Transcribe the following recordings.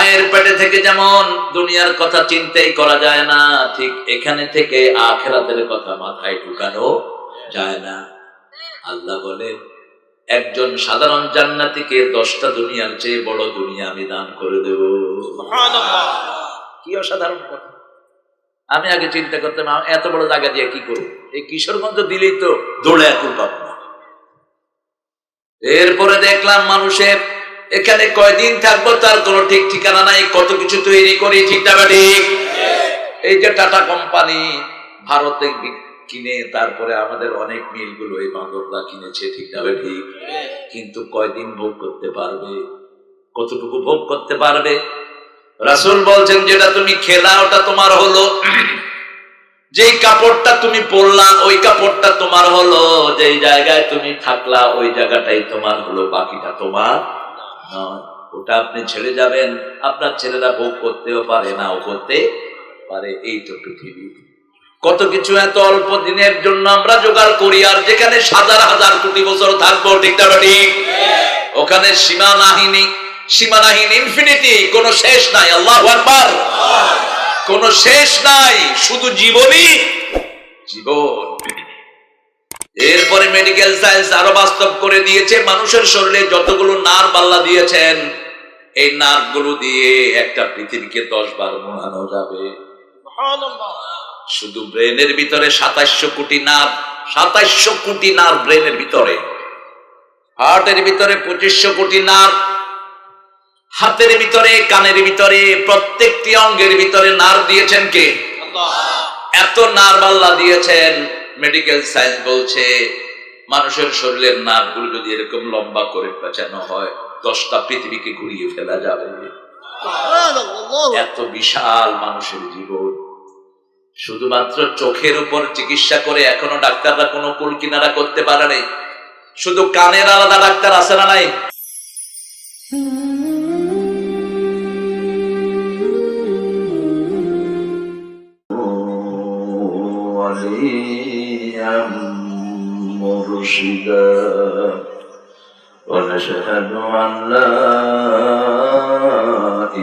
মায়ের পেটে থেকে যেমন দুনিয়ার কথা চিন্তাই করা যায় না, ঠিক এখানে থেকে আখিরাতের কথা মাথায় ঢুকানো যায় না। আল্লাহ বলে একজন সাধারণ জান্নাতীকে 10টা দুনিয়ার চেয়ে বড় দুনিয়া আমি দান করে দেব। সুবহানাল্লাহ, কি অসাধারণ কথা। আমি আগে চিন্তা করতাম এত বড় জায়গা দিয়ে কি করব, এই কিশোরগঞ্জ দিলেই তো দৌড়ে এখন পাবো না। এরপরে দেখলাম মানুষের এখানে কয়দিন থাকবো তার কোনো ঠিক ঠিকানা নাই, কত কিছু তৈরি করি, ঠিক না ঠিক? এই যে টাটা কোম্পানি ভারতে কিনে তারপরে আমাদের অনেক মিলগুলো এই বান্দররা কিনেছে, ঠিক না ঠিক? কিন্তু কয়দিন ভোগ করতে পারবে, কতটুকু ভোগ করতে পারবে? রাসূল বলছেন যেটা তুমি খেলা ওটা তোমার হলো, যেই কাপড়টা তুমি পরলা ওই কাপড়টা তোমার হলো, যেই জায়গায় তুমি থাকলা ওই জায়গাটাই তোমার হলো, বাকিটা তোমার নয়। ওটা আপনি ছেড়ে যাবেন, আপনার ছেলেরা ভোগ করতেও পারে নাও করতে পারে। এই তো পৃথিবী, কত কিছু এত অল্প দিনের জন্য আমরা জোগাড় করি, আর যেখানে হাজার হাজার কোটি বছর থাকবো, ঠিক না ঠিক? ওখানে সীমানাহীন ইনফিনিটি, কোনো শেষ নাই। আল্লাহু আকবার, কোনো শেষ নাই, শুধু জীবনই জীবন। এরপরে মেডিকেল সায়েন্স আরো বাস্তব করে দিয়েছে, মানুষের শরীরে যতগুলো নার্ভ আল্লাহ দিয়েছেন এই নার্ভ গুলো দিয়ে একটা পৃথিবীকে 10 বার মোড়ানো যাবে। সুবহানাল্লাহ, শুধু ব্রেনের ভিতরে 2700 কোটি নার্ভ, 2700 কোটি নার্ভ ব্রেনের ভিতরে, হার্টের ভিতরে 2500 কোটি নার্ভ, হাতের ভিতরে, কানের ভিতরে, প্রত্যেকটি অঙ্গের ভিতরে নার্ভ দিয়েছেন কে? আল্লাহ। এত নার্ভ আল্লাহ দিয়েছেন, মেডিকেল সায়েন্স বলছে মানুষের শরীরের নার্ভগুলো যদি এরকম লম্বা করে পেঁচানো হয় 10টা পৃথিবীকে ঘুরিয়ে ফেলা যাবে। এত বিশাল মানুষের জীবন। শুধুমাত্র চোখের উপর চিকিৎসা করে এখনো ডাক্তাররা কোনো কুল কিনারা করতে পারে নাই। শুধু কানের আলাদা ডাক্তার আছে না নাই? مرشدا ونشهد أن لا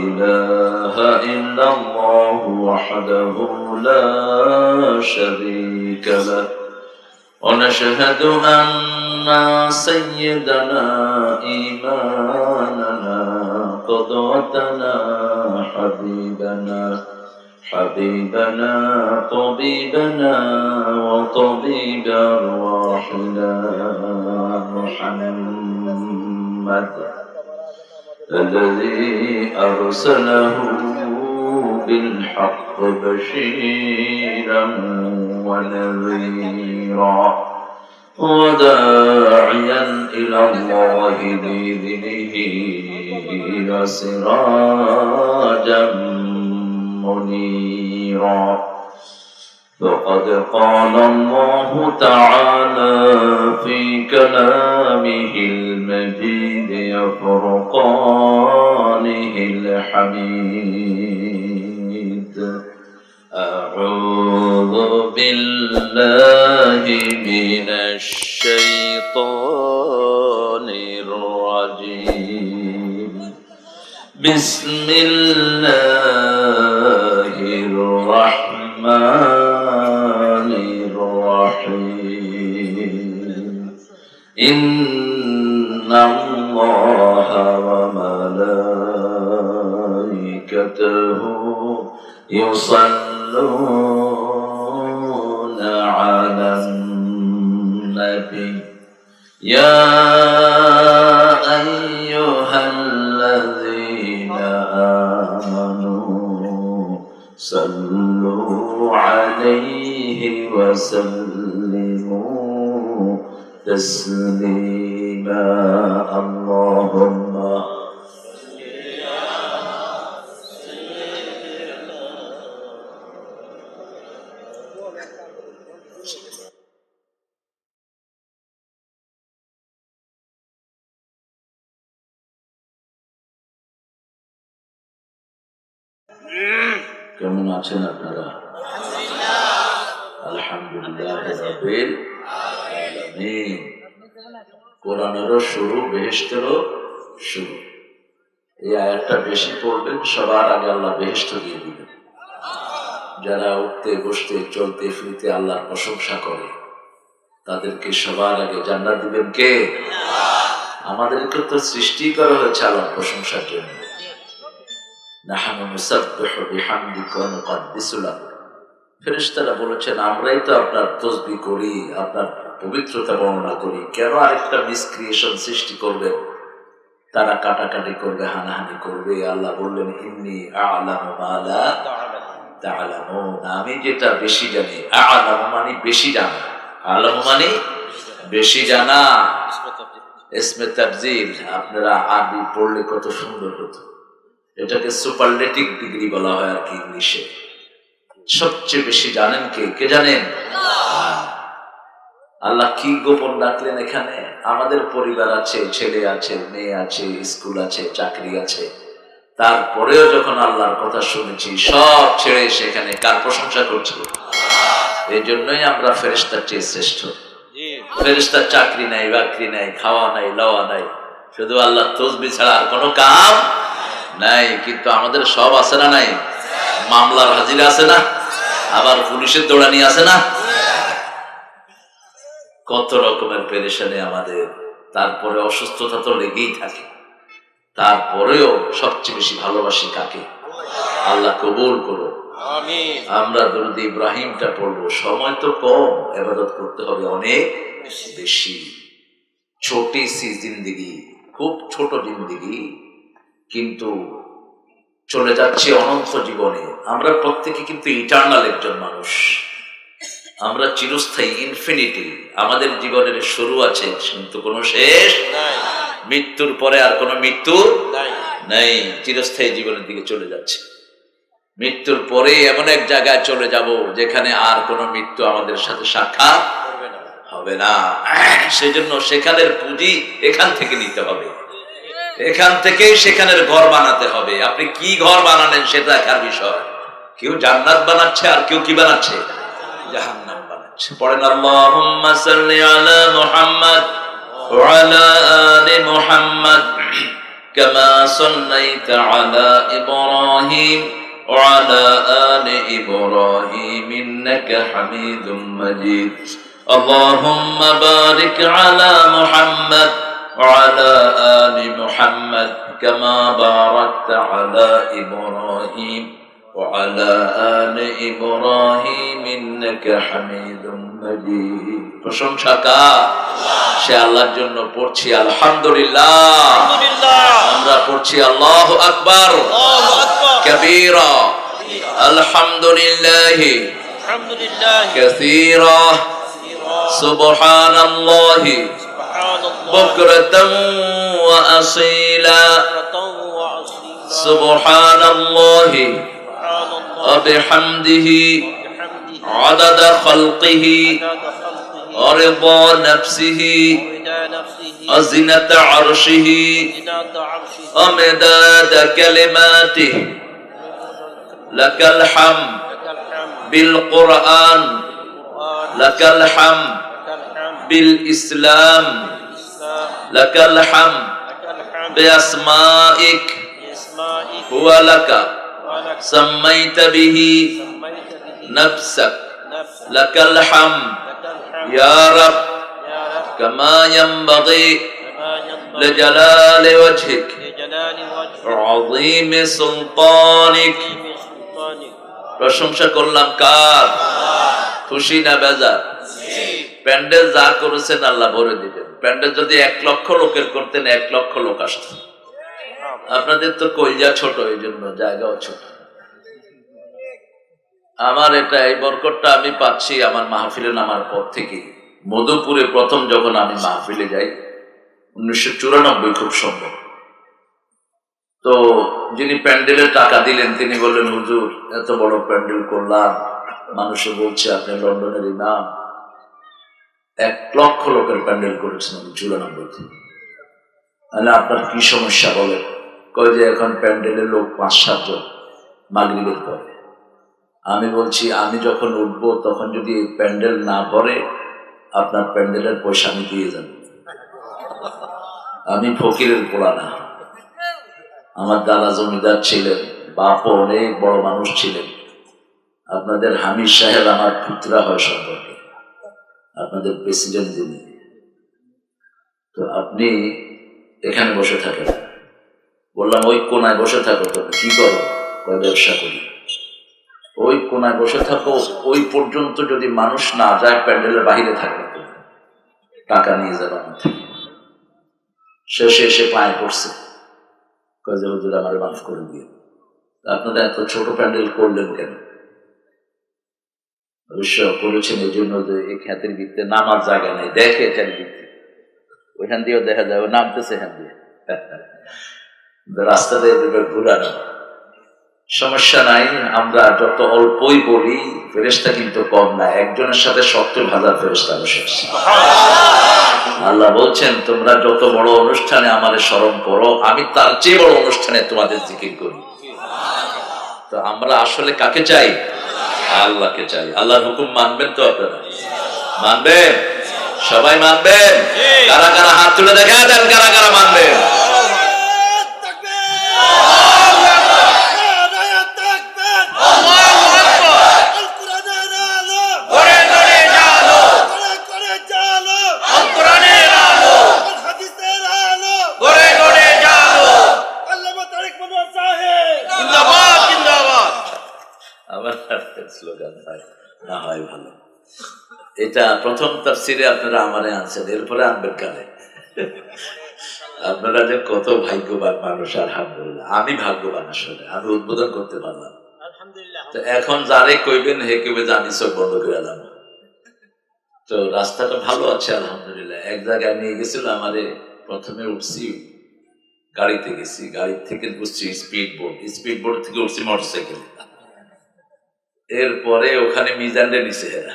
إله إلا الله وحده لا شريك له ونشهد أن سيدنا إمامنا قدوتنا حبيبنا طبيبنا وطبيب أرواحنا محمد الذي أرسله بالحق بشيرا ونذيرا وداعيا إلى الله بإذنه وسراجا منيرا. فقد قال الله تعالى في كلامه المجيد وفرقانه الحميد: أعوذ بالله من الشيطان الرجيم. بسم الله الرحمن الرحيم. إن الله وملائكته يصلون على النبي يا أيها الذين آمنوا صلوا عليه وسلموا تسليما. اللهم কেমন আছেন আপনারা? আলহামদুলিল্লাহ রাব্বিল আলামিন। কোরআনেরও শুরু, বেহেশতেরও শুরু। এই আয়াতটা বেশি পড়বেন, সবার আগে আল্লাহ বেহেশত দিয়ে দিবেন। যারা উঠতে বসতে চলতে ফিরতে আল্লাহর প্রশংসা করে তাদেরকে সবার আগে জান্নাত দিবেন কে? আমাদেরকে তো সৃষ্টি করা হয়েছে আল্লাহর প্রশংসার জন্য। নাহনু নুসাব্বিহু বিহামদিকা ওয়া নুকদ্দিসু লাক। ফেরেশতারা বলেছেন আমরাই তো আপনার তাসবিহ করি, আপনার পবিত্রতা বর্ণনা করি, কেন আরেকটা মিসক্রিয়েশন সৃষ্টি করবেন? তারা কাটাকাটি করবে, হানাহানি করবে। আল্লাহ বললেন ইন্নী আ'লামু মা লা তা'লামুন, আমি যেটা বেশি জানি। আ'লামু মানে বেশি জানা, আ'লামু মানে বেশি জানা। ইসমে তাফজিল আপনারা আরবি পড়লে কত সুন্দর হতো। এটাকে সুপারলেটিভ ডিগ্রি বলা হয় আর কি ইংলিশে। সবচেয়ে বেশি জানেন কে? কে জানেন? আল্লাহ কি গোপন রাখলেন এখানে? আমাদের পরিবার আছে, ছেলে আছে, মেয়ে আছে, স্কুল আছে, চাকরি আছে, তারপরেও যখন আল্লাহর কথা শুনেছি সব ছেড়ে সেখানে কার প্রশংসা করছি? এই জন্যই আমরা ফেরেশতার চেয়ে শ্রেষ্ঠ। ফেরেশতার চাকরি নাই, বাকরি নাই, খাওয়া নাই, লওয়া নাই, শুধু আল্লাহ তাসবিহ ছাড়া আর কোনো কাম নাই। কিন্তু আমাদের সব আছে না নাই? মামলার হাজিরা আছে না, আবার পুলিশের দৌড়ানি আছে না, কত রকমের পেরেশানি আমাদের। তারপরে অসুস্থতা তো লেগেই থাকে, তারপরেও সবচেয়ে বেশি ভালোবাসি কাকে? আল্লাহ কবুল করো। আমরা দরুদ ইব্রাহিমটা পড়বো। সময় তো কম, ইবাদত করতে হবে অনেক বেশি। ছোটি সি জিন্দেগি, খুব ছোট জিন্দেগি, কিন্তু চলে যাচ্ছে অনন্ত জীবনে। আমরা প্রত্যেকে কিন্তু ইটার্নাল একজন মানুষ, আমরা চিরস্থায়ী, ইনফিনিটি। আমাদের জীবনের শুরু আছে কিন্তু কোনো শেষ নাই। মৃত্যুর পরে আর কোনো মৃত্যু নাই। চিরস্থায়ী জীবনের দিকে চলে যাচ্ছে। মৃত্যুর পরে এমন এক জায়গায় চলে যাব যেখানে আর কোনো মৃত্যু আমাদের সাথে সাক্ষাৎ হবে না। সেজন্য সেখানের পুঁজি এখান থেকে নিতে হবে, এখান থেকেই সেখানের ঘর বানাতে হবে। আপনি কি ঘর বানালেন সেটা দেখার বিষয়। কেউ জান্নাত বানাচ্ছে আর কেউ কি বানাচ্ছে? জাহান্নাম বানাচ্ছে। পড়েন আল্লাহুম্মা সাল্লি আলা মুহাম্মাদ ওয়া আলা আলি মুহাম্মাদ কামা সাল্লাইতা আলা ইব্রাহিম ওয়া আলা আলি ইব্রাহিম ইন্নাকা হামিদুম মাজিদ। আল্লাহুম্মা বারিক আলা মুহাম্মাদ وعلى آل محمد كما باركت على إبراهيم وعلى آل إبراهيم إنك حميد مجيد। প্রশংসা কার? সে আল্লাহর জন্য পড়ছি আলহামদুলিল্লাহ। আমরা পড়ছি আল্লাহু আকবার কাবীরা, আলহামদুলিল্লাহ কাসীরা, সুবহানাল্লাহি بكرة وأصيلا، سبحان الله وبحمده عدد خلقه ورضا نفسه وزنة عرشه ومداد كلماته لك الحمد بالقرآن، لك الحمد بالإسلام، لك الحمد بأسمائك هو لك سميت به نفسك، لك الحمد يا رب كما ينبغي لجلال وجهك وعظيم سلطانك। প্রশংসা করলাম কার? খুশি না বেজার? প্যান্ডেল যা করেছেন আল্লাহ ভরে দিবেন। প্যান্ডেল যদি 1 লক্ষ লোকের করতেন 1 লক্ষ লোক আসত। আপনাদের তো কইজা ছোট, এই জন্য জায়গাও ছোট। আমার এটা এই বরকতটা আমি পাচ্ছি আমার মাহফিলে নামার পর থেকে। মধুপুরে প্রথম যখন আমি মাহফিলে যাই 1994 খুব সম্ভব, তো যিনি প্যান্ডেলের টাকা দিলেন তিনি বললেন হুজুর এত বড় প্যান্ডেল করলাম, মানুষে বলছে আপনি লন্ডনের ইমাম, 1 লক্ষ লোকের প্যান্ডেল করেছেন 94-তে। মানে আপনার কি সমস্যা বলেন? কয় যে এখন প্যান্ডেলের লোক 5-7 জন মাগরিবের পরে। আমি বলছি আমি যখন উঠবো তখন যদি প্যান্ডেল না ভরে আপনার প্যান্ডেলের পয়সা আমি দিয়ে যাব। আমি ফকিরের পোলা না, আমার দাদা জমিদার ছিলেন, বাপও অনেক বড় মানুষ ছিলেন। আপনাদের হামিদ সাহেব আমার পুত্রা হয় সম্পর্কে, আপনাদের প্রেসিডেন্ট যিনি। তো আপনি এখানে বসে থাকেন। বললাম ওই কোনায় বসে থাকো। তো কি করো? ওই ব্যবসা করি। ওই কোনায় বসে থাকো, ওই পর্যন্ত যদি মানুষ না যায় প্যান্ডেলের বাহিরে থাকবে, টাকা নিয়ে যাবে আমার থেকে। শেষে এসে পায়ে পড়ছে, কয়ে হুজুর আমার মাফ করে দিয়ে, আপনারা এত ছোট প্যান্ডেল করলেন কেন? অবশ্য করেছেন এই জন্য যে এই খ্যাতির ভিত্তিতে নামার জায়গা নেই, দেখে চারিদিকে, ওইখান দিয়েও দেখা যায় ও নামতেছে এখান দিয়ে, রাস্তা দিয়ে ঘুরানো। সমস্যা নাই, আমরা যত অল্পই বলি ফেরেশতা কিন্তু কম না, একজনের সাথে 70,000 ফেরেশতা বসে আছে। আল্লাহ বলছেন তোমরা যত বড় অনুষ্ঠানে আমারে স্মরণ করো, আমি তার চেয়ে বড় অনুষ্ঠানে তোমাদের জিকির করি। তো আমরা আসলে কাকে চাই? আল্লাহকে চাই। আল্লাহর হুকুম মানবেন তো আপনারা? মানবেন? সবাই মানবেন? কারা কারা হাত তুলে দেখা দেন, কারা কারা মানবেন? স্লোগান হয় না হয় ভালো। এটা প্রথম তাফসিরে আপনারা আমারে আনছেন, এরপরে আনবেন কানে। আপনারা যে কত ভাগ্যবান মানুষ, আলহামদুলিল্লাহ। আমি ভাগ্যবান, আসলে আমি উদ্বোধন করতে পারলাম। তো এখন যারে কইবেন হে কইবে যে আমি চোখ বন্ধ করে এলাম। তো রাস্তাটা ভালো আছে আলহামদুলিল্লাহ। এক জায়গায় নিয়ে গেছিল আমারে, প্রথমে উঠছি গাড়িতে, গেছি গাড়ি থেকে উঠছি স্পিড বোর্ড থেকে উঠছি মোটরসাইকেল। এরপরে ওখানে মিজানে নিছে হেরা,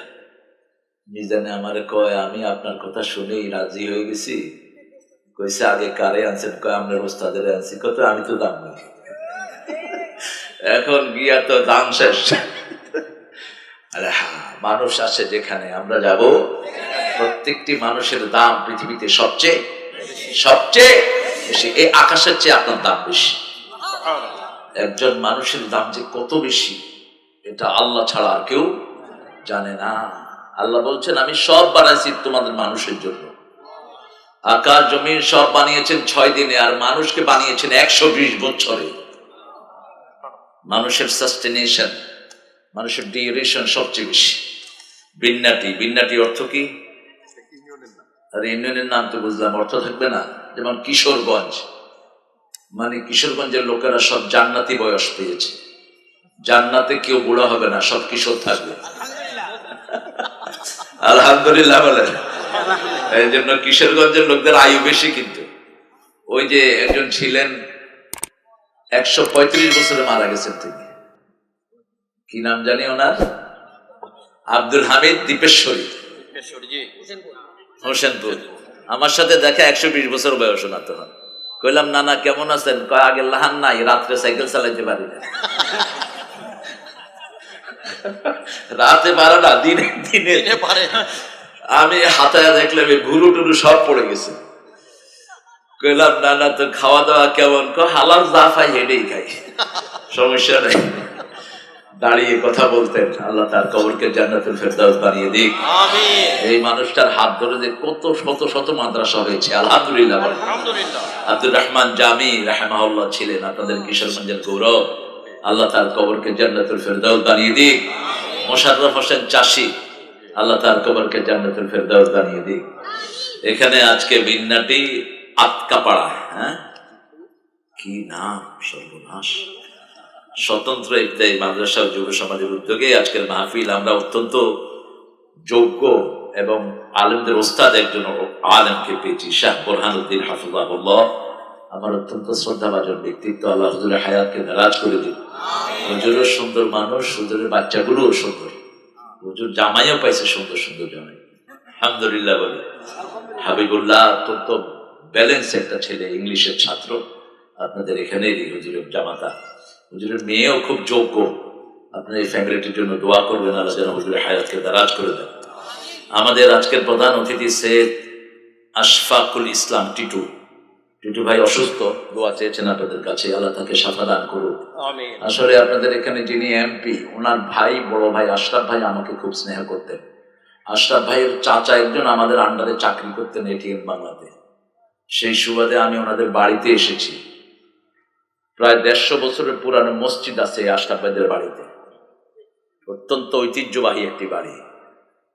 মিজানে আমারে কয় আমি আপনার কথা শুনেই রাজি হয়ে গেছি। কইছে আগে কারে আনছেন? কয় আপনার ওস্তাদের আনছি। কত আমি তো দাম নেই। এখন গিয়া তো দাম শেষ। আরে হ্যাঁ, মানুষ আছে যেখানে আমরা যাব, প্রত্যেকটি মানুষের দাম পৃথিবীতে সবচেয়ে বেশি। এই আকাশের চেয়ে আপনার দাম বেশি। একজন মানুষের দাম যে কত বেশি এটা আল্লাহ ছাড়া আর কেউ জানে না। আল্লাহ বলছেন আমি সব বানাইছি তোমাদের মানুষের জন্য। আকাশ জমিন সব বানিয়েছেন 6 দিনে, আর মানুষকে বানিয়েছেন 120 বছরে। মানুষের সাস্টেনেশন, মানুষের ডিউরেশন সবচেয়ে বেশি। বিন্নাটি অর্থ কি? আর ইউনিয়নের নাম তো বুঝলাম, অর্থ থাকবে না। যেমন কিশোরগঞ্জ, মানে কিশোরগঞ্জের লোকেরা সব জান্নাতি বয়স পেয়েছে। জান্নাতে কেউ বুড়া হবে না, সব কিশোর থাকবে। আলহামদুলিল্লাহ বলেন। এই জন্য কিশোরগঞ্জের লোকদের আয়ু বেশি। কিন্তু ওই যে একজন ছিলেন 135 বছরে মারা গেছেন তিনি, কি নাম জানি ওনার, আব্দুল হামিদ দীপেশ্বরী, হোসেনপুর। আমার সাথে দেখা 120 বছর বয়স না। তখন কইলাম নানা কেমন আছেন? কয় আগে লাহান নাই, রাত্রে সাইকেল চালাইতে পারি না। রাতে পারে না, দিনে পারে। আমি হাতায় দেখলাম ঘুরু টুরু সব পড়ে গেছে। কইলাম নানা তো খাওয়া দাওয়া কেমন? হালাল যা পাই হেডেই খাই, সমস্যা নেই। দাঁড়িয়ে কথা বলতেন। আল্লাহ তার কবরকে জান্নাতুল ফেরদাউস বানিয়ে দিক। আমিন। এই মানুষটার হাত ধরে যে কত শত শত মাদ্রাসা হয়েছে, আলহামদুলিল্লাহ। আব্দুর রহমান জামি রাহিমাহুল্লাহ ছিলেন আপনাদের কিশোরগঞ্জের গৌরব। আল্লাহ তার কবরকে জান্নাতুল ফেরদাউস বানিয়ে দিক। মোশাররফ হোসেন চাষি, আল্লাহ তার কবরকে জান্নাতুল ফেরদাউস বানিয়ে দিক। এখানে আজকে বিন্নাটি আতকাপাড়া, হ্যাঁ কি নাম, সর্বনাশ। স্বতন্ত্র ইফতারি মাদ্রাসা ও যুব সমাজের উদ্যোগে আজকের মাহফিল। আমরা অত্যন্ত যোগ্য এবং আলেমদের ওস্তাদ একজন আলেমকে পেয়েছি, শাহ বোরহানুদ্দিন হাফিজাহুল্লাহ। আমার অত্যন্ত শ্রদ্ধাভাজন ব্যক্তিত্ব। আল্লাহ হুজুরের হায়াতকে দারাজ করে দিন। হুজুরও সুন্দর মানুষ, হুজুরের বাচ্চাগুলোও সুন্দর। হুজুর জামাইও পাইছে সুন্দর সুন্দর জামাই, আলহামদুলিল্লাহ বলে। হাবিবুল্লাহ অত্যন্ত ব্যালেন্স একটা ছেলে, ইংলিশের ছাত্র, আপনাদের এখানেরই হুজুরের জামাতা। হুজুরের মেয়েও খুব যোগ্য। আপনার এই ফ্যামিলিটির জন্য দোয়া করবেন, আল্লাহ যেন হুজুরের হায়াতকে দারাজ করে দেন। আমাদের আজকের প্রধান অতিথি সৈয়দ আশফাকুল ইসলাম টিটু, টিটু ভাই অসুস্থ, দোয়া চেয়েছেন আপনাদের কাছে, আল্লাহ তাকে শাফা দান করুন। আসলে আপনাদের এখানে যিনি এমপি, ওনার ভাই, বড় ভাই আশরাফ ভাই আমাকে খুব স্নেহ করতেন। আশরাফ ভাইয়ের চাচা একজন আমাদের আন্ডারে চাকরি করতেন এটিএম বাংলাতে। সেই সুবাদে আমি ওনাদের বাড়িতে এসেছি। প্রায় 150 বছরের পুরানো মসজিদ আছে আশরাফ ভাইদের বাড়িতে, অত্যন্ত ঐতিহ্যবাহী একটি বাড়ি।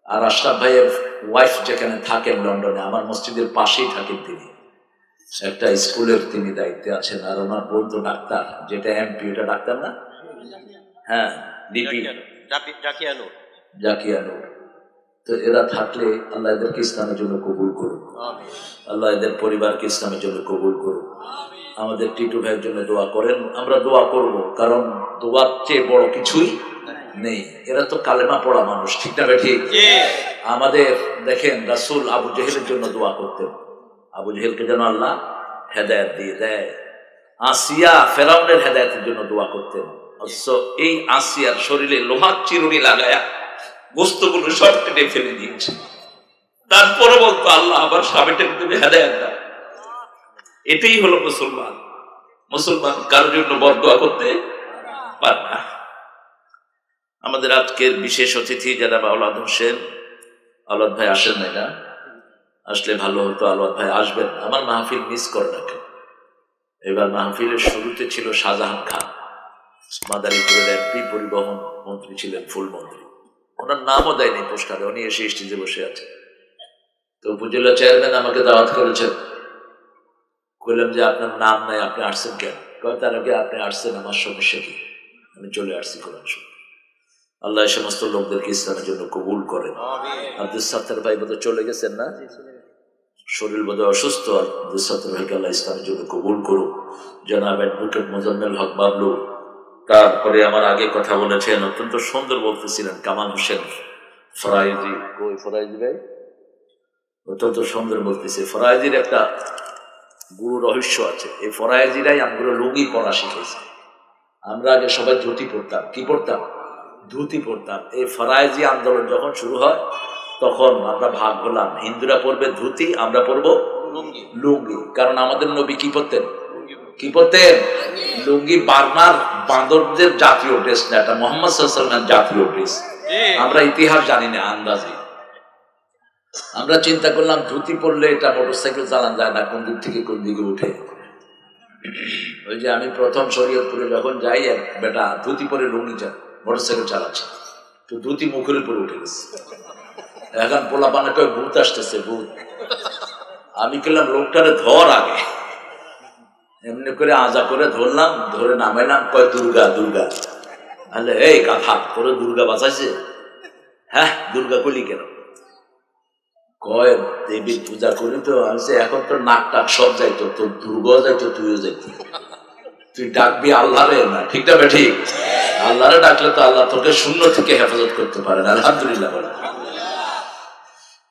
আর আশরাফ ভাইয়ের ওয়াইফ যেখানে থাকেন লন্ডনে, আমার মসজিদের পাশেই থাকেন তিনি। একটা স্কুলের তিনি দায়িত্বে আছেন। আর ওনার বোন তো ডাক্তার, যেটা এমপি ওটা ডাক্তার না? হ্যাঁ, ডিপি জাকিয়া নূর। তো এরা থাকলে আল্লাহ এদেরকে ইসলামের জন্য কবুল করুক, আল্লাহ এদের পরিবারকে ইসলামের জন্য কবুল করুক। আমাদের টিটু ভাইয়ের জন্য দোয়া করেন, আমরা দোয়া করব, কারণ দোয়ার চেয়ে বড় কিছুই নেই। এরা তো কালেমা পড়া মানুষ, ঠিক না ঠিক? আমাদের দেখেন রাসূল আবু জেহেলের জন্য দোয়া করতেন, আবু জেহেলকে যেন আল্লাহ হেদায়েত দিয়ে দেয়। আসিয়া ফেরাউনের হেদায়েতের জন্য দোয়া করতেন। অথচ এই আসিয়ার শরীরে লোহার চিরুনি লাগায়া গোস্তগুলো সব কেটে ফেলে দিয়েছে, তারপরে বলতো আল্লাহ আবার স্বামীটাকে তুমি হেদায়েত দাও। এটাই হলো মুসলমান। মুসলমান কারোর জন্য বদদোয়া করতে পারে না। আমাদের আজকের বিশেষ অতিথি যারা আওলাদ হোসেন, আওলাদ ভাই আসেন নাই না? আসলে ভালো হতো, আওলাদ ভাই আসবেন। আমার মাহফিল মিস করে না কেন? এবার মাহফিলের শুরুতে ছিল শাহজাহান খান, মাদারীপুরের এমপি, পরিবহন মন্ত্রী ছিলেন, ফুল মন্ত্রী। ওনার নামও দেয়নি পোস্টারে, উনি এসে স্টেজে বসে আছে। তো উপজেলা চেয়ারম্যান আমাকে দাওয়াত করেছেন। কইলাম যে আপনার নাম নাই, আপনি আসছেন কেন? কয় তার আগে আপনি আসছেন, আমার সমস্যা কি? আমি চলে আসছি কোরআন শুনতে। আল্লাহ এই সমস্ত লোকদেরকে ইসলামের জন্য কবুল করেন। আব্দুল সাত্তার ভাই বোধহয় চলে গেছেন না? শরীর বোধহয় অসুস্থ। আব্দুল সাত্তার ভাইকে আল্লাহ ইসলামের জন্য কবুল করুক। জনাব অ্যাডভোকেট মোজাম্মেল হক বাবলু, তারপরে আমার আগে কথা বলেছেন, অত্যন্ত সুন্দর বলতেছিলেন কামাল হোসেন ফরাইজি। কই ফরাইজি ভাই? অত্যন্ত সুন্দর বলতেছে। ফরাইজির একটা গুরু রহস্য আছে। এই ফরাইজিরাই আমরা লুঙ্গি পরা শিখেছি। আমরা আগে সবাই ধুতি পরতাম। কি পরতাম? ধুতি পরতাম। এই ফরাইজি আন্দোলন যখন শুরু হয় তখন আমরা ভাগ হলাম, হিন্দুরা পরবে ধুতি, আমরা পরবো লুঙ্গি। কারণ আমাদের নবী কি পরতেন? কি পরতেন? লুঙ্গি। বার্মার বাঁদরদের জাতীয় ড্রেস না, এটা মুহাম্মদ সাল্লাল্লাহু আলাইহি ওয়াসাল্লামের জাতীয় ড্রেস। আমরা ইতিহাস জানি না, আন্দাজি। আমরা চিন্তা করলাম ধুতি পরলে এটা মোটরসাইকেল চালান যায় না, কোন দিক থেকে কোন দিকে উঠে। ওই যে আমি প্রথম শরীয়তপুরে যখন যাই, এক বেটা ধুতি পরে লুঙ্গি মোটরসাইকেল চালাচ্ছে, তো ধুতি মুখের উপরে উঠে গেছে। এখন পোলা পানা কয় ভূত আসতেছে, ভূত। আমি বললাম লোকটারে ধর আগে। এমনি করে আজা করে ধরলাম, ধরে নামাইলাম, কয় দুর্গা দুর্গা। আরে এই গাধা, তোরে দুর্গা বাঁচাইছে? হ্যাঁ, দুর্গা কলি কেন? কয় দেবীর পূজা করি তো। আমি এখন তো নাক টাক সব যাইতো, তোর দুর্গাও যাইতো, তুইও যাইতো। তুই ডাকবি আল্লাহরে না, ঠিক না ঠিক? আল্লাহরে ডাকলে তো আল্লাহ তোকে শূন্য থেকে হেফাজত করতে পারেন। আলহামদুলিল্লাহ।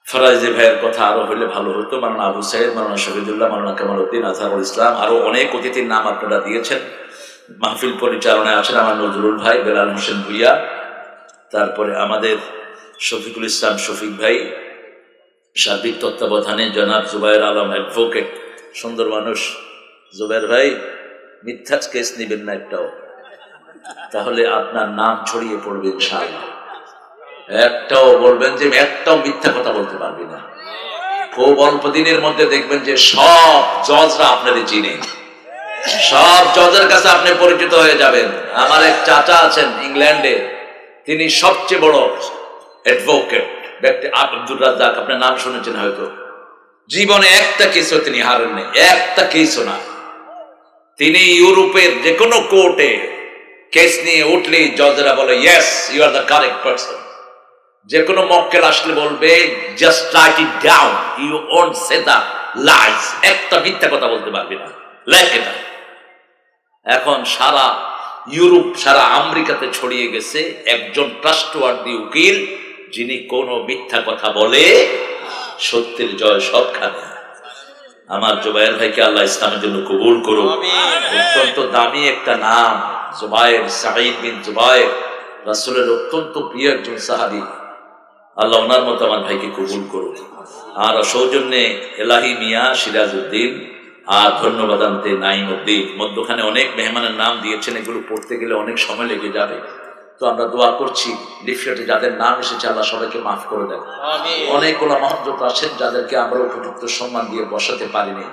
ফরাইজি ভাইয়ের কথা আরো হইলে ভালো হতো। মাওলানা আবু সাইদ, মাওলানা শহীদুল্লাহ, মাওলানা কামালউদ্দিন, আজহারুল ইসলাম, আরো অনেক অতিথির নাম আপনারা দিয়েছেন। মাহফিল পরিচালনায় আছেন আমার নজরুল ভাই, বেলাল হোসেন ভুইয়া, তারপরে আমাদের শফিকুল ইসলাম শফিক ভাই, সার্বিক তত্ত্বাবধানে জনাব জুবায়ের আলম অ্যাডভোকেট, সুন্দর মানুষ। জুবায়ের ভাই, মিথ্যা কেস নিবেন না একটাও, তাহলে আপনার নাম ছড়িয়ে পড়বে ইনশাআল্লাহ। একটাও বলবেন যে একটাও মিথ্যা কথা বলতে পারবি না। খুব অল্প দিনের মধ্যে দেখবেন যে সব জজরা আপনাদের চিনে, সব জজের কাছে আপনি পরিচিত হয়ে যাবেন। আমার এক চাচা আছেন ইংল্যান্ডে, তিনি সবচেয়ে বড় অ্যাডভোকেট ব্যক্তি, আব্দুর রাজ্জাক, আপনার নাম শুনেছেন হয়তো। জীবনে একটা কেসও তিনি হারেননি, একটা কেসও না। তিনি ইউরোপের যে কোনো কোর্টে কেস নিয়ে উঠলেই জজরা বলে yes, you are the correct person. যে কোনো মক্কেল আসলে বলবে just write it down, you won't say the lies. একটা মিথ্যা কথা বলতে পারবি না, লেখ এটা। এখন সারা ইউরোপ, সারা আমেরিকাতে ছড়িয়ে গেছে একজন ট্রাস্টওয়ার্দি উকিল, যিনি কোনো মিথ্যা কথা বলে, সত্যের জয় সবখানে। আমার জুবায়ের ভাইকে আল্লাহ ইসলামের জন্য কবুল করুন। অত্যন্ত দামি একটা নাম, জুবায়ের, সাঈদ বিন জুবায়ের, রাসূলের অত্যন্ত প্রিয় একজন সাহাবী। আল্লাহ ওনার মতো আমার ভাইকে কবুল করুন। আর সৌজন্যে এলাহি মিয়া সিরাজউদ্দিন, আর ধন্যবাদ আনতে নাইমুদ্দিন মধ্যখানে অনেক মেহমানের নাম দিয়েছেন, এগুলো পড়তে গেলে অনেক সময় লেগে যাবে। তো আমরা দোয়া করছি লিফলেটে যাদের নাম এসেছে আল্লাহ সবাইকে মাফ করে দেন। অনেক ওলামা হযরত আছেন যাদেরকে আমরা উপযুক্ত সম্মান দিয়ে বসাতে পারিনি।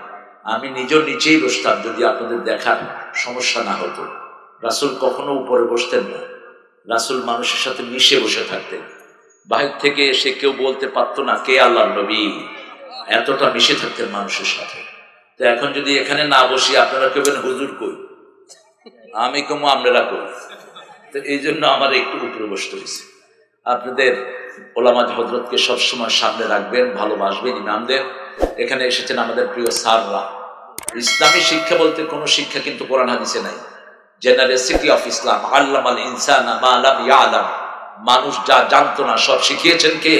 আমি নিজেও নিচেই বসতাম যদি আপনাদের দেখার সমস্যা না হতো। রাসূল কখনো উপরে বসতেন না, রাসূল মানুষের সাথে মিশে বসে থাকতেন। বাহির থেকে এসে কেউ বলতে পারতো না কে আল্লাহর নবী, এতটা মিশে থাকতেন মানুষের সাথে। তো এখন যদি এখানে না বসি আপনারা কেবেন হুজুর কই, আমি কমো আপনারা কই। তো এই জন্য আমার একটু উপরে বসতে হয়েছে। আপনাদের ওলামা হযরতকে সবসময় সামনে রাখবেন, ভালোবাসবেন। ইমামদের এখানে এসেছেন আমাদের প্রিয় স্যাররা। ইসলামী শিক্ষা বলতে কোনো শিক্ষা কিন্তু কোরআন হাদিসে নাই। জেনারেসিটি অফ ইসলাম, আল্লামাল ইনসানা মা লাম ইয়ালাম, মানুষ যা জানতো না সব শিখিয়েছেন কে?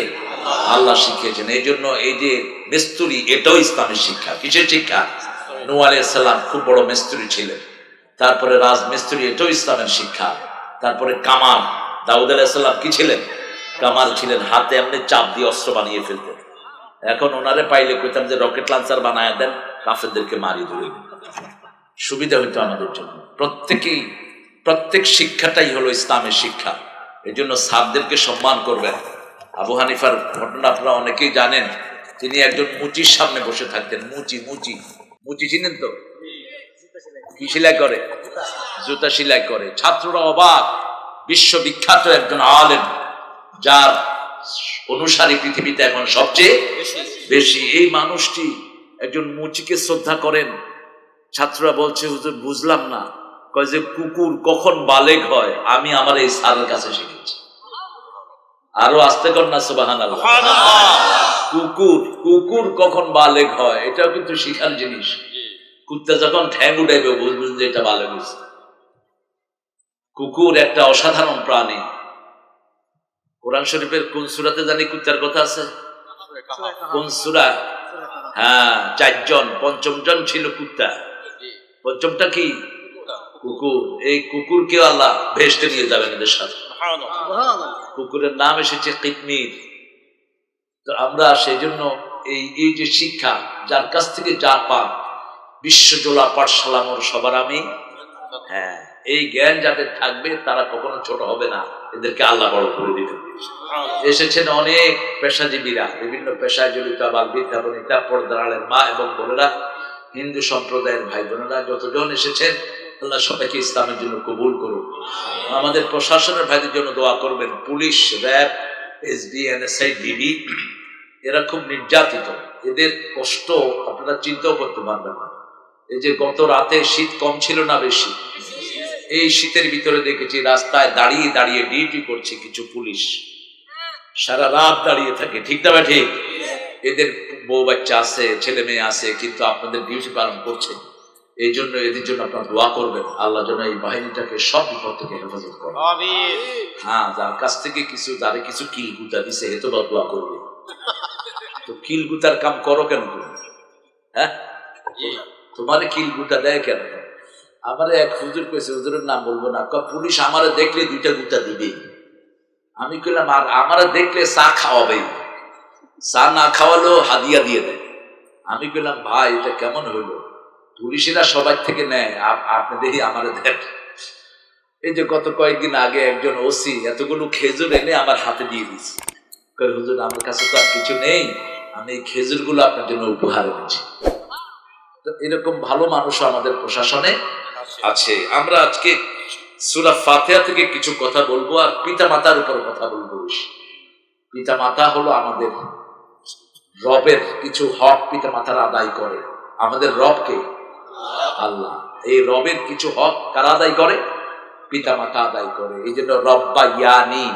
আল্লাহ শিখিয়েছেন। এই জন্য এই যে মিস্ত্রি, এটাও ইসলামের শিক্ষা। কিসের শিক্ষা? নূহ আলাইহিস সালাম খুব বড় মিস্ত্রি ছিলেন। তারপরে রাজমিস্ত্রি, এটাও ইসলামের শিক্ষা। তারপরে কামাল, দাউদ আলাইহিস সালাম কি ছিলেন? কামাল ছিলেন, হাতে এমনি চাপ দিয়ে অস্ত্র বানিয়ে ফেলতেন। এখন ওনারে পাইলে কইতাম যে রকেট লঞ্চার বানায় দেন, কাফেরদেরকে মারি ধরে, সুবিধা হইতো আমাদের জন্য। প্রত্যেক শিক্ষাটাই হলো ইসলামের শিক্ষা। এই জন্য সাদদেরকে সম্মান করবেন। আবু হানিফার ঘটনা আপনারা অনেকেই জানেন। তিনি একজন মুচির সামনে বসে থাকতেন। মুচি চিনেন তো? কি সেলাই করে? জুতা সেলাই করে। ছাত্ররা অবাক, বিশ্ববিখ্যাত একজন আলেম, যার অনুসারী পৃথিবীতে এখন সবচেয়ে বেশি। এই মানুষটি একজন মুচিকে শ্রদ্ধা করেন। ছাত্ররা বলছে হুজুর বুঝলাম না, কয় যে কুকুর কখন বালেগ হয় আমি আমার এই স্যারের কাছে শিখেছি। আরো আস্তে কর না সুবহানাল্লাহ। কুকুর কখন বালেগ হয় এটাও কিন্তু শিখার জিনিস। কুত্তা যখন ঠ্যাং উঠাইবে বুঝবেন যে এটা বালেগ হয়েছে। কুকুর একটা অসাধারণ প্রাণী। কোরআন শরীফের কোন সূরাতে জানি কুত্তার কথা আছে? কোন সূরা? হ্যাঁ, 4 জন, পঞ্চম জন ছিল কুত্তা। পঞ্চমটা কি? কুকুর। এই কুকুরকে আল্লাহ ভেস্তে নিয়ে যাবেন এদের সাথে। কুকুরের নাম এসেছে কিতমির। তো আমরা সেই জন্য এই যে শিক্ষা, যার কাছ থেকে যা পান, বিশ্বজোড়া পাঠশালামর সবার আমি, হ্যাঁ, এই জ্ঞান যাদের থাকবে তারা কখনো ছোট হবে না। এদেরকে আল্লাহ বড় করে দিবেন। এসেছেন অনেক পেশাজীবীরা, বিভিন্ন পেশায় জড়িত, আবার বিদ্যা বনিতা, পর্দার আলের মা এবং বোনেরা, হিন্দু সম্প্রদায়ের ভাই বোনেরা, যতজন এসেছেন আল্লাহ সবাইকে ইসলামের জন্য কবুল করুন। আমাদের প্রশাসনের ভাইদের জন্য দোয়া করবেন। Police, RAB, SB, NSI, DB, এরা খুব নির্যাতিত। এদের কষ্ট আপনারা চিন্তাও করতে পারবেন না। এই যে গত রাতে শীত কম ছিল না বেশি, এই শীতের ভিতরে দেখেছি রাস্তায় দাঁড়িয়ে দাঁড়িয়ে ডিউটি করছে কিছু পুলিশ, সারা রাত দাঁড়িয়ে থাকে। ঠিক না বা ঠিক? এদের বউ বাচ্চা আছে, ছেলে মেয়ে আছে, কিন্তু আপনাদের ডিউটি পালন করছে। এই জন্য এদের জন্য আপনারা দোয়া করবেন, আল্লাহ যেন এই বাহিনীটাকে সব বিপদ থেকে হেফাজত করে। হ্যাঁ, যার কাছ থেকে যারে কিছু কিল গুতা দিছে এত দোয়া করবে। তো কিল গুতার কাম করো কেন তুমি? হ্যাঁ, তোমারে কিল গুতা দেয় কেন? আমারে এক হুজুর কইছে, হুজুরের নাম বলবো না, পুলিশ আমারে দেখলে 2টা গুতা দিবে। আমি কইলাম আর আমারে দেখলে চা খাওয়াবে, চা না খাওয়ালেও হাদিয়া দিয়ে দেয়। আমি কইলাম ভাই এটা কেমন হইলো? পুলিশেরা সবাই থেকে নেয়, আপনি দেখি আমারে দেন। এই যে গত কয়েকদিন আগে একজন ওসি এতগুলো খেজুর এনে আমার হাতে দিয়ে দিয়েছে। হুজুর আমার কাছে তো আর কিছু নেই, আমি এই খেজুর গুলো আপনার জন্য উপহার এনেছি। তো এরকম ভালো মানুষও আমাদের প্রশাসনে আছে। আমরা আজকে সূরা ফাতিহা থেকে কিছু কথা বলবো, আর পিতা মাতার উপর কথা বলবো। পিতা মাতা হলো আমাদের রবের কিছু হক, পিতা মাতারা আদায় করে। আমাদের রবকে আল্লাহ, এই রবের কিছু হক কারা আদায় করে? পিতা মাতা আদায় করে। এই জন্য রব্বা ইয়ানি,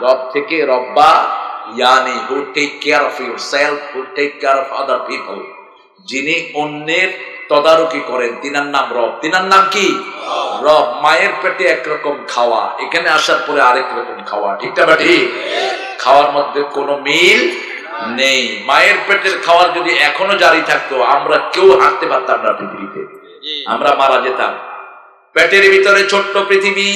রব থেকে রব্বা ইয়ানি, who take care of yourself, who take care of other people. যিনি অন্যের তদারকি করেন তিনার নাম রব। তিনার নাম কি? রব। মায়ের পেটে একরকম খাওয়া, এখানে আসার পরে আরেক রকম খাওয়া। ঠিক না ঠিক? খাওয়ার মধ্যে কোনো মিল নেই। মায়ের পেটের খাওয়ার যদি এখনো জারি থাকতো আমরা কেউ হাঁটতে পারতাম না পৃথিবীতে, আমরা মারা যেতাম। পেটের ভিতরে ছোট্ট পৃথিবী,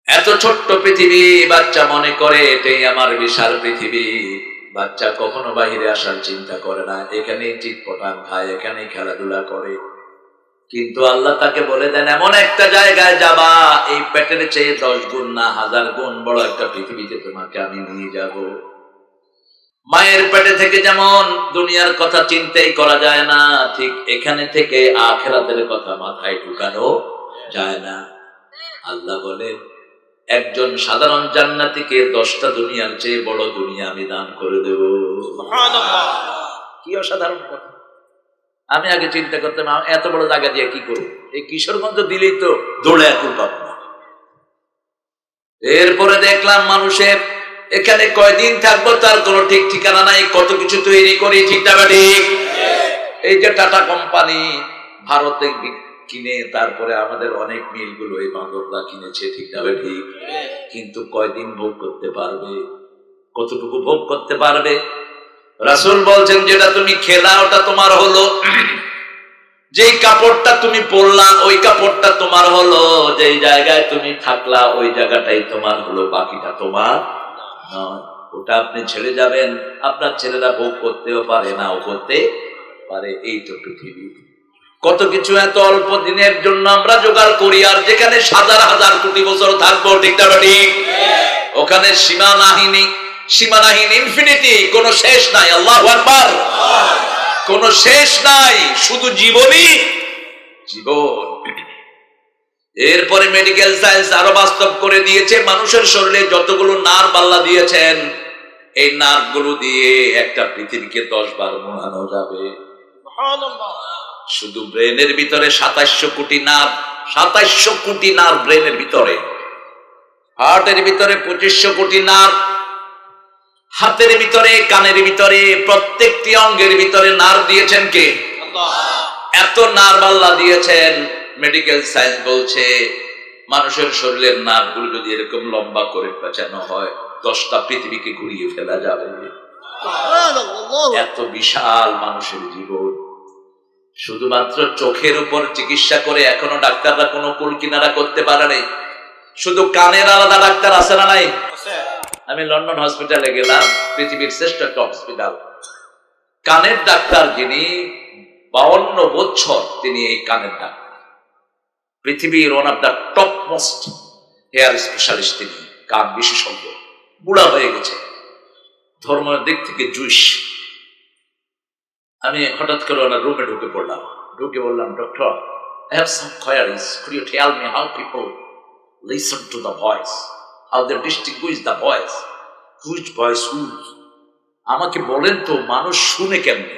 এত ছোট্ট পৃথিবী, বাচ্চা মনে করে এটাই আমার বিশাল পৃথিবী। বাচ্চা কখনো বাহিরে আসার চিন্তা করে না, এখানেই চিটপটাং খায়, এখানেই খেলাধুলা করে। কিন্তু আল্লাহ তাকে বলে দেন এমন একটা জায়গায় যাবা, এই পেটের চেয়ে 10 গুণ না 1000 গুণ বড় একটা পৃথিবীতে তোমাকে আমি নিয়ে যাব। মায়ের পেটে থেকে যেমন দুনিয়ার কথা চিন্তাই করা যায় না, ঠিক এখানে থেকে আখিরাতের কথা মাথায় ঢুকানো যায় না। আল্লাহ বলেন একজন সাধারণ জান্নাতীকে 10টা দুনিয়ার চেয়ে বড় দুনিয়া আমি দান করে দেব। সুবহানাল্লাহ, কি অসাধারণ কথা! আমি আগে চিন্তা করতাম এত বড় জায়গা দিয়ে কি করব, এই কিশোরগঞ্জ দিলেই তো দৌড়ে এখন পাবো না। এরপরে দেখলাম মানুষের এখানে কয়দিন থাকবো তার কোনো ঠিক ঠিকানা নাই, কত কিছু তৈরি করি, ঠিক না ঠিক? এই যে টাটা কোম্পানি ভারতে কিনে তারপরে আমাদের অনেক মিলগুলো এই বাঁদররা কিনেছে, ঠিক না ঠিক? কিন্তু কয়দিন ভোগ করতে পারবে, কতটুকু ভোগ করতে পারবে? রাসূল বলছেন যেটা তুমি খেলা ওটা তোমার হলো, যেই কাপড়টা তুমি পরলা ওই কাপড়টা তোমার হলো, যেই জায়গায় তুমি থাকলা ওই জায়গাটাই তোমার হলো, বাকিটা তোমার নয়। ওটা আপনি ছেড়ে যাবেন, আপনার ছেলেরা ভোগ করতেও পারে নাও করতে পারে। এই তো পৃথিবী, কত কিছু এত অল্প দিনের জন্য আমরা জোগাড় করি, আর যেখানে হাজার হাজার কোটি বছর থাকবো, ঠিক না ঠিক? ওখানে সীমানাহীন ইনফিনিটি, কোনো শেষ নাই। আল্লাহু আকবার, কোনো শেষ নাই, শুধু জীবনই জীবন। এরপরে মেডিকেল সায়েন্স আরো বাস্তব করে দিয়েছে, মানুষের শরীরে যতগুলো নার্ভ আল্লাহ দিয়েছেন এই নার্ভ গুলো দিয়ে একটা পৃথিবীকে 10 বার মোড়ানো যাবে। সুবহানাল্লাহ, শুধু ব্রেনের ভিতরে 2700 কোটি নার্ভ, 2700 কোটি নার্ভ ব্রেনের ভিতরে, হার্টের ভিতরে 2500 কোটি নার্ভ, হাতের ভিতরে, কানের ভিতরে, প্রত্যেকটি অঙ্গের ভিতরে নার্ভ দিয়েছেন কে? আল্লাহ। এত নার্ভ আল্লাহ দিয়েছেন, মেডিকেল সায়েন্স বলছে মানুষের শরীরের নার্ভগুলো যদি এরকম লম্বা করে পেঁচানো হয় 10টা পৃথিবীকে ঘুরিয়ে ফেলা যাবে। এত বিশাল মানুষের জীবন। শুধুমাত্র চোখের উপর চিকিৎসা করে এখনো ডাক্তাররা কোনো কুল কিনারা করতে পারে নাই। শুধু কানের আলাদা ডাক্তার আছে না নাই? আমি লন্ডন হসপিটালে গেলাম, পৃথিবীর শ্রেষ্ঠ একটা হসপিটাল। কানের ডাক্তার যিনি 52 বছর তিনি এই কানের ডাক্তার, পৃথিবীর one of the top most hair specialist, তিনি কান বিশেষজ্ঞ, বুড়া হয়ে গেছে, ধর্মের দিক থেকে জুইশ। আমি হঠাৎ করে ওনার রুমে ঢুকে বললাম, doctor, I have some queries. Could you tell me how people listen to the voice? How they distinguish the voice? Which voice whose? আমাকে বলেন তো মানুষ শুনে কেমনে?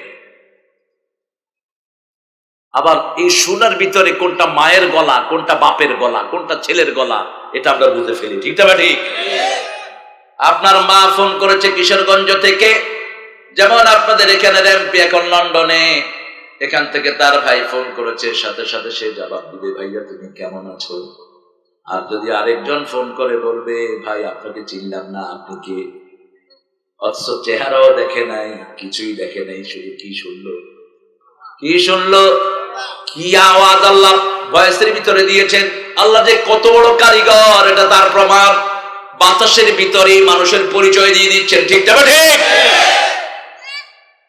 আবার এই শোনার ভিতরে কোনটা মায়ের গলা, কোনটা বাপের গলা, কোনটা ছেলের গলা, এটা আমরা বুঝে ফেলি, ঠিক না ঠিক? আপনার মা ফোন করেছে কিশোরগঞ্জ থেকে, যেমন আপনাদের এখানে এমপি এখন লন্ডনে, এখান থেকে তার ভাই ফোন করেছে, সাথে সাথে সে জবাব দিবে, ভাইয়া তুমি কেমন আছো? আর যদি আরেকজন ফোন করে বলবে, ভাই আপনাকে চিনলাম না, আপনি কে? অথচ চেহারাও দেখে নাই, কিছুই দেখে নাই, শুধু কি শুনলো, কি আওয়াজ আল্লাহ ভয়েসের ভিতরে দিয়েছেন। আল্লাহ যে কত বড় কারিগর এটা তার প্রমাণ। বাতাসের ভিতরে মানুষের পরিচয় দিয়ে দিচ্ছেন, ঠিক না ঠিক?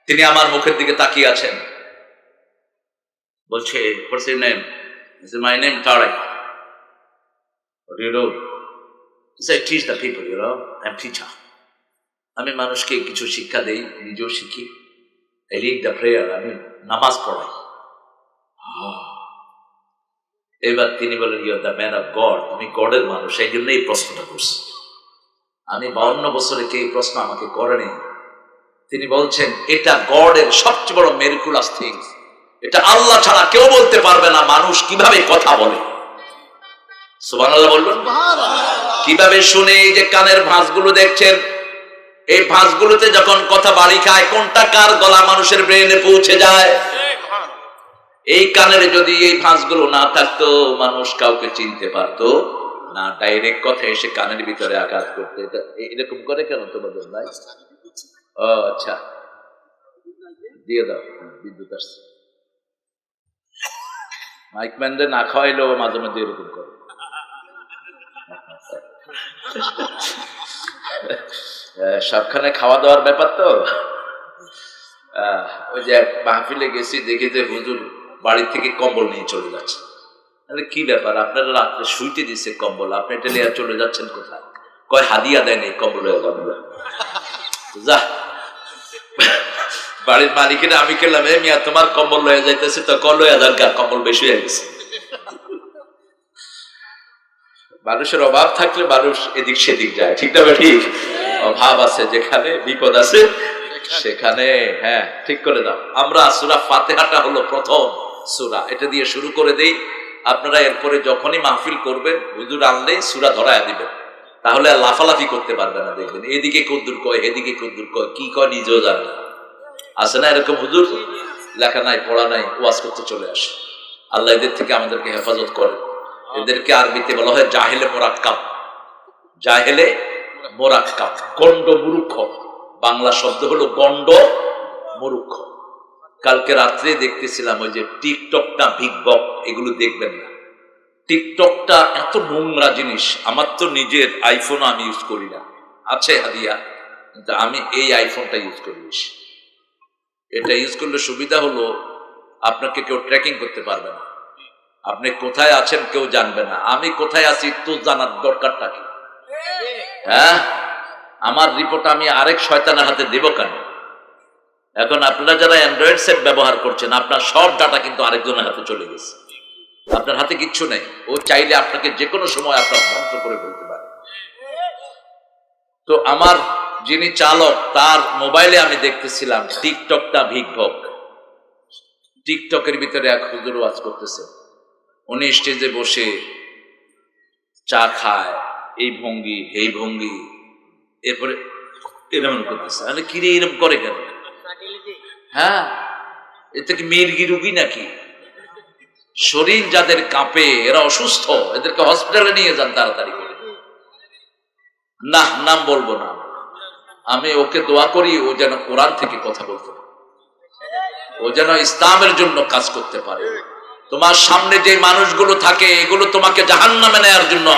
তিনি আমার মুখের দিকে তাকিয়ে আছেন, বলছে, what's your name? I said, my name Tarek. What do you do? He said, teach the people, you know, I'm teacher. আমি মানুষকে কিছু শিক্ষা দেই, নিজেও শিখি। I lead the prayer, আমি নামাজ পড়াই। এবার তিনি বলেন, you are the man of God, তুমি গডের মানুষ, সেই জন্য এই প্রশ্নটা করছি। আমি 52 বছরে কে এই প্রশ্ন আমাকে করেনি। তিনি বলছেন, এটা গডের সবচেয়ে বড় মিরাকুলাস থিংস, এটা আল্লাহ ছাড়া কেউ বলতে পারবে না মানুষ কিভাবে কথা বলে। সুবহানাল্লাহ বলবেন? কিভাবে শুনে? এই যে কানের ভাঁজগুলো দেখছেন, এই ভাঁজগুলোতে যখন কথা বাড়ি খায়, কোনটা কার গলা মানুষের ব্রেনে পৌঁছে যায়। এই কানের যদি এই ভাঁজগুলো না থাকতো, মানুষ কাউকে চিনতে পারতো না। ডাইরেক্ট কথা এসে কানের ভিতরে আঘাত করতে, এটা এরকম করে কেন তোমাদের ভাই? ও আচ্ছা, দিয়ে দাও, বিদ্যুৎ আসছে। মাইকম্যানদের না খাওয়াইলেও মাঝে মাঝে এরকম করে। সবখানে খাওয়া দাওয়ার ব্যাপার তো ওই যে এক মাহফিলে গেছি, দেখি যে হুজুর বাড়ি থেকে কম্বল নিয়ে চলে যাচ্ছে। আরে কি ব্যাপার, আপনারা রাত্রে শুইতে দিচ্ছে কম্বল, আপনি এটা নিয়ে চলে যাচ্ছেন কোথায়? কয় হাদিয়া দেয়নি কম্বল। যা, বাড়ির মালিকেরা আমি খেলাম, এ মিয়া তোমার কম্বল লয়ে যাইতেছে, তো লয়ে যার গা, কম্বল বেশি হয়ে গেছে। মানুষের অভাব থাকলে মানুষ এদিক সেদিক যায়, ঠিক না? ঠিক, অভাব আছে যেখানে, বিপদ আছে সেখানে। হ্যাঁ, ঠিক করে দাও। আমরা সূরা ফাতিহাটা হলো প্রথম সূরা, এটা দিয়ে শুরু করে দেই। আপনারা এরপরে যখনই মাহফিল করবেন, হুজুর আনলেই সূরা ধরায়া দিবেন, তাহলে আর লাফালাফি করতে পারবে না। দেখবেন এদিকে কদ্দুর কয়, এদিকে কদ্দুর কয়, কি কয় নিজেও জানে না। আছে না এরকম হুজুর? লেখা নাই, পড়া নাই, ওয়াজ করতে চলে আসে। আল্লাহ এদের থেকে আমাদেরকে হেফাজত করে। এদেরকে আরবিতে বলা হয় জাহেলে মোরাক্কাব। জাহেলে মোরাক্কাব, গন্ড মূর্খ। বাংলা শব্দ হলো গন্ড মূর্খ। কালকে রাত্রে দেখতেছিলাম ওই যে টিকটকটা, বিগ বক, এগুলো দেখবেন না। টিকটকটা এত নোংরা জিনিস। আমার তো নিজের আইফোন আমি ইউজ করি না, আছে হাদিয়া, কিন্তু আমি এই আইফোনটা ইউজ করি বেশি। এটা ইউজ করলে সুবিধা হলো আপনাকে কেউ ট্র্যাকিং করতে পারবে না, আপনি কোথায় আছেন কেউ জানবে না। আমি কোথায় আছি তো জানার দরকারটা কি? হ্যাঁ, আমার রিপোর্ট আমি আরেক শয়তানের হাতে দেব কেন? এখন আপনারা যারা অ্যান্ড্রয়েড সেট ব্যবহার করছেন, আপনার সব ডাটা কিন্তু আরেকজনের হাতে চলে গেছে, আপনার হাতে কিচ্ছু নেই। ও চাইলে আপনাকে যে কোনো সময় আপনার ধ্বংস করে ফেলতে পারে। তো আমার যিনি চালক, তার মোবাইলে আমি দেখতেছিলাম টিকটকটা ভিগভগ। টিকটকের ভিতরে এক হুজুর ওয়াজ করতেছে, উনি স্টেজে বসে চা খায়, এই ভঙ্গি এই ভঙ্গি, এরপরে এরকম করতেছে। তাহলে কিরে এরকম করে কেন? হ্যাঁ, এতে কি মির্গি রুগী নাকি? শরীর যাদের কাঁপে, এরা অসুস্থ, এদেরকে হসপিটালে নিয়ে যান তাড়াতাড়ি করে। না, নাম বলবো না। আমি ওকে দোয়া করি ও যেন কোরআন থেকে কথা বলতে পারে, ও যেন ইসলামের জন্য কাজ করতে পারে। তোমার সামনে যে মানুষগুলো থাকে, এগুলো তোমাকে জাহান্নামে নেয়ার জন্য